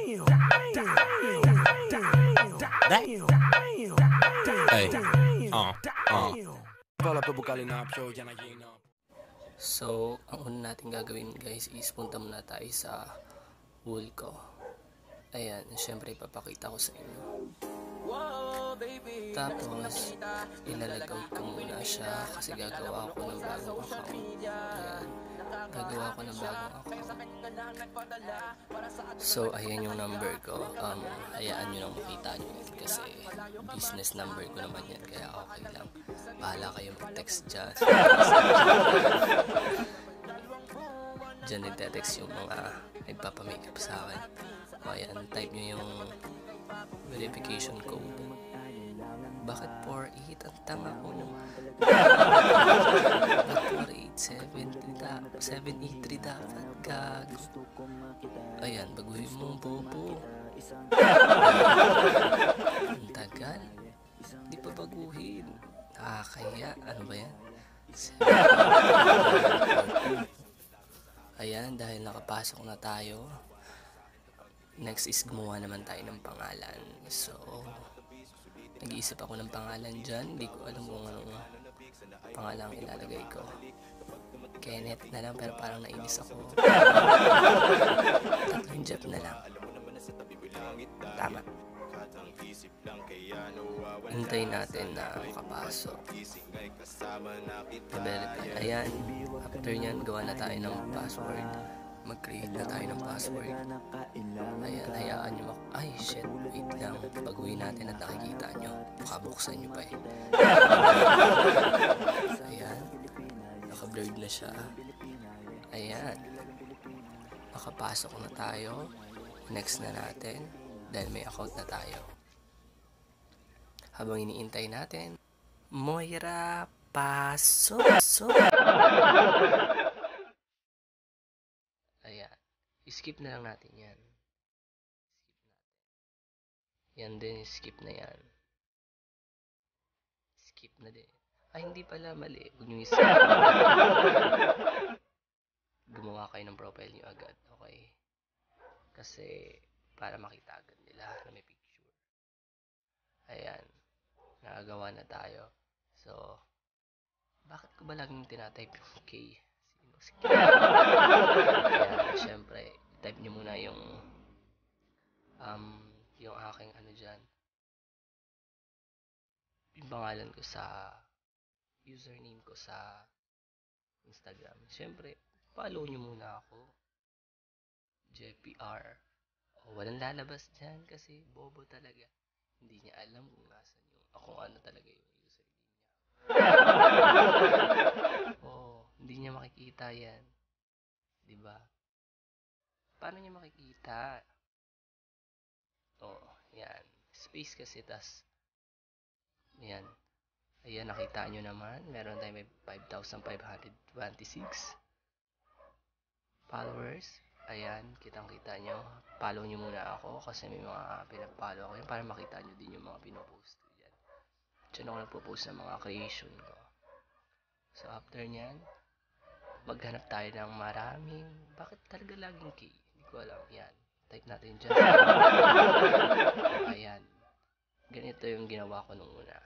So, ang una natin gagawin guys is punta muna tayo sa wall ko. Ayan, syempre ipapakita ko sa inyo. Tapos, ilalagay ko muna siya kasi gagawa ko ng bagong account. Ayan, gagawa ko ng bagong account. So, ayan yung number ko. Hayaan nyo lang makita nyo yan kasi business number ko naman yan. Kaya okay lang. Bahala kayo mag-text dyan. Dyan nagte-text yung mga nagpapamakeup sa akin. O ayan, type nyo yung verification code. Bakit 48? Ang tanga ko nung 48, 783 dapat gago. Ayan, baguhin mong bobo. Ang tagal. Di pa baguhin. Nakakaya. Ano ba yan? Ayan, dahil nakapasok na tayo, next is gumawa naman tayo ng pangalan. So, nag-iisip ako ng pangalan dyan. Hindi ko alam kung anong pangalan ilalagay ko. Kenneth na lang, pero parang nainis ako. Tatlong Jeff na lang. Tama. Hintayin natin na makapasok. Ayan. After nyan, gawa na tayo ng password. Mag-create na tayo ng password. Ayan, hayaan nyo ay, shit. Wait lang. Baguhin natin at nakikita nyo. Makabuksan nyo pa eh. Ayan. Naka-blurred na siya. Ayan. Nakapasok na tayo. Next na natin. Dahil may account na tayo. Habang iniintay natin, Moira, pasok! Ayan. Skip na lang natin yan. Yan din, skip na yan. Skip na din. Ay, hindi pala, mali. Huwag nyo skip. Gumawa kayo ng profile nyo agad. Okay? Kasi, para makita agad nila na may picture. Ayan. Nakagawa na tayo. So, bakit ko ba laging tinatype yung K? Sino si K? Ayan, syempre, type nyo muna yung aking ano dyan. Yung pangalan ko sa username ko sa Instagram. Syempre, follow nyo muna ako. JPR. Walang lalabas dyan kasi bobo talaga. Hindi niya alam kung nasan yung kung ano talaga yung username niya. Hindi niya makikita yan. Diba? Paano niya makikita? Yan. Space kasi, tas yan. Ayan, nakita nyo naman. Meron tayo may 5,526 followers. Ayan, kitang-kita nyo. Follow nyo muna ako kasi may mga pinapollow ako yun para makita nyo din yung mga pinopost ko dyan. Diyan ako nagpo-post ng mga creation ko. So, after nyan, maghanap tayo ng maraming, bakit talaga laging K? Hindi ko alam. Yan, type natin dyan. Ayan. Ganito yung ginawa ko nung una.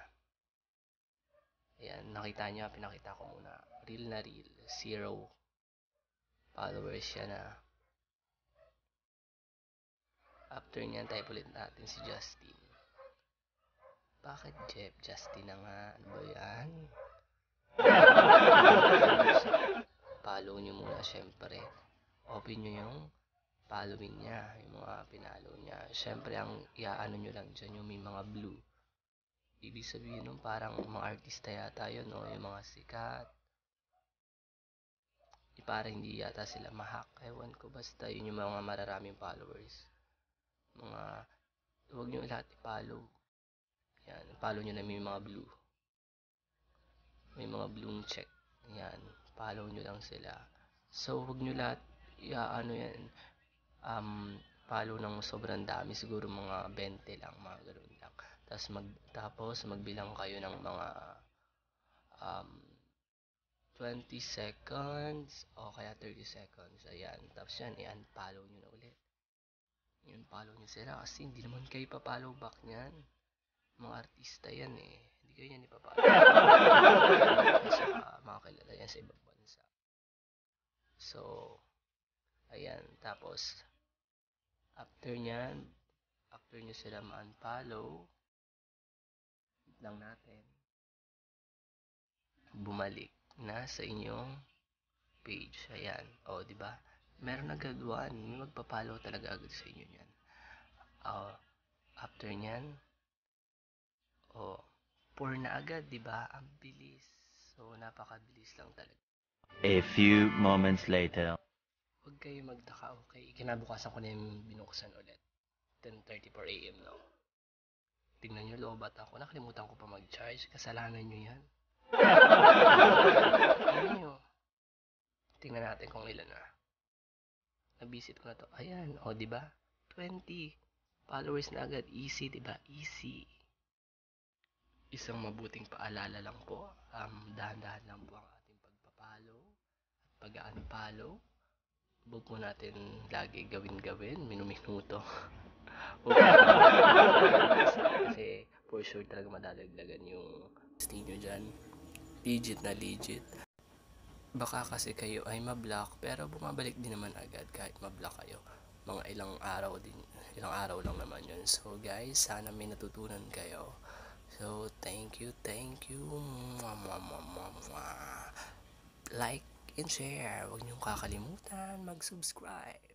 Ayan, nakita nyo, pinakita ko muna. Real na real. 0 followers siya na. After nyan, type ulit natin si Justin. Bakit Jeff? Justin na nga. Ano ba yan? Follow nyo muna syempre. Open nyo yung following niya. Yung mga pinalo niya. Syempre, ang iaano nyo lang dyan yung may mga blue. Ibig sabihin nun parang mga artista yata yun, no? Yung mga sikat. Parang hindi yata sila mahak. Ewan ko, basta yun yung mga mararaming followers. Huwag nyo lahat i-follow. Yan, follow nyo na may mga blue. May mga blue check. Yan, follow nyo lang sila. So, huwag nyo lahat, ano yan, follow ng sobrang dami. Siguro mga 20 lang, mga ganoon lang. Tapos magbilang kayo ng mga 20 seconds o kaya 30 seconds. Ayan. Tapos yan, i-unfollow nyo na ulit. Yung ipapollow nyo sila kasi hindi naman kayo ipapollow back niyan. Mga artista yan eh. Hindi kayo yan ipapollow. Kasi mga kilala yan sa ibang bansa. So, ayan. Tapos, after nyo sila ma-unfollow, lang natin, bumalik na sa inyong page. Ayan. O, di ba? Meron nagagawa. May magpa-follow talaga agad sa inyo yan. After nyan, pour na agad, di ba? Ang bilis. So, napakabilis lang talaga. A few moments later. Huwag kayo magtaka, okay? Kinabukasan ko na yung binuksan ulit. 10:34 AM now. Tingnan nyo, lobat ako. Nakalimutan ko pa mag-charge. Kasalanan nyo yan. Tingnan nyo. Tingnan natin kung ilan na. Nabisit ko na to. Ayan, o, di ba? 20 followers na agad. Easy, di ba? Easy. Isang mabuting paalala lang po. Dahan-dahan lang po ang ating pagpapalo at pag-unfollow. Huwag po natin lagi gawin-gawin, minuminuto. Kasi for sure talaga madadagdagan yung stay nyo dyan. Legit na legit. Baka kasi kayo ay ma-block pero bumabalik din naman agad kahit ma-block kayo. Mga ilang araw lang naman yun. So guys, sana may natutunan kayo. So thank you. Like and share. Huwag niyong kakalimutan mag-subscribe.